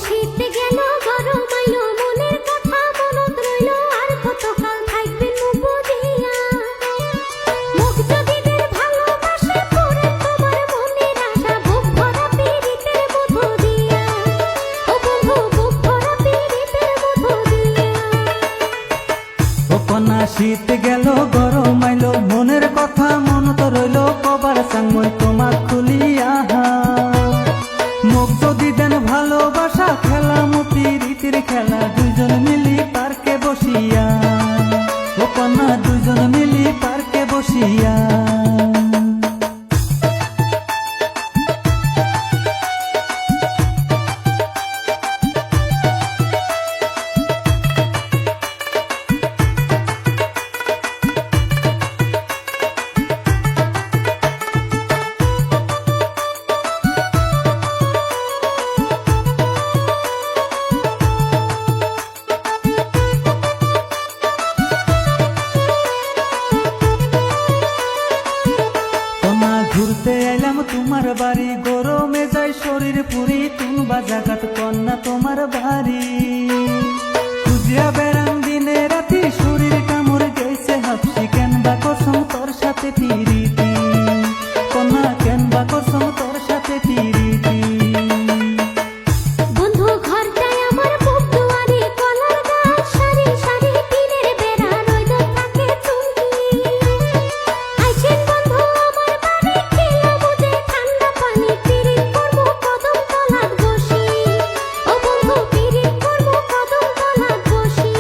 শীত গেল গরম আইলো মনের কথা মনত রইল আর কতকাল থাকবেন মুখ বুঝিয়া মুখ যদি দের ভালোবাসা পড়ে তোমার মনের আশা বুক ভরা পীড়িতের মধু দিয়া ও বন্ধু বুক ভরা পীড়িতের মধু দিয়া ও কন্যা শীত গেল গরম আইলো মনের কথা মনত রইল কবার সাংময় তোমাক খুলিয়া মুখ যদি দেন ভালোবাসা খেলা মতি রীতির খেলা দুইজন মিলি পার্কে বসিয়া ও কন্যা দুইজন মিলি পার্কে বসিয়া ঘুরতে আইলাম তোমার বাড়ি গরমে যাই শরীর পুরি তুনবা জাগাত কন্যা তোমার বাড়ি খুঁজিয়া বেড়াম দিনে রাতি শরীর কামড় গেছে হাফসি কেন বা করছম তোর সাথে পিরিতি কন্যা কেন বা করছম তোর সাথে পিরিতি বন্ধু ঘরটায় আমার বুক দুয়ারে কলার গাছ সারি সারি টিনের বেড়া রইল থাকে চুমকি আইছেন বন্ধু আমার বাড়ি খেলা বুঝে ঠান্ডা পানি পিরিত করবো কদম তলাত বসি ও বন্ধু পিরিত করবো কদম তলাত বসি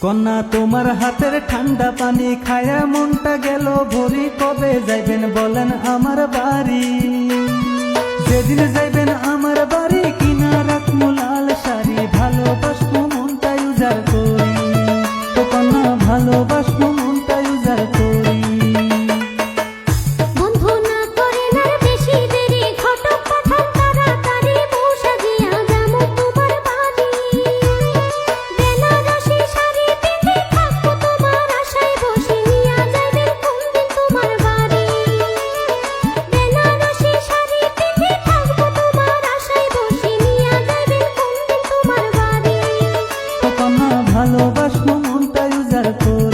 কন্যা তোমার হাতের ঠান্ডা পানি খায়া মনটা গেল ভরি কবে যাইবেন বলেন আমার বাড়ি যেদিন যাইবেন আমার বাড়ি কিনা রাখমু লাল শাড়ি ভালোবাসবো মনটাই উজাড় করি তো কন্যা ভালোবাসবো মনটাই উজাড় করি বন্ধু না করেন আর বেশি দেরি ঘটক পাঠান তাড়াতাড়ি বউ সাজিয়া যামু তোমার বাড়ি বেনারসি শাড়ি পিন্ধে থাকবো তোমার আশায় বসে নিয়া যাইবেন কোনদিন তোমার বাড়ি বেনারসি শাড়ি পিন্ধে থাকবো তোমার আশায় বসে নিয়া যাইবেন কোনদিন তোমার বাড়ি তো কন্যা ভালোবাসবো মনটাই উজাড় করি।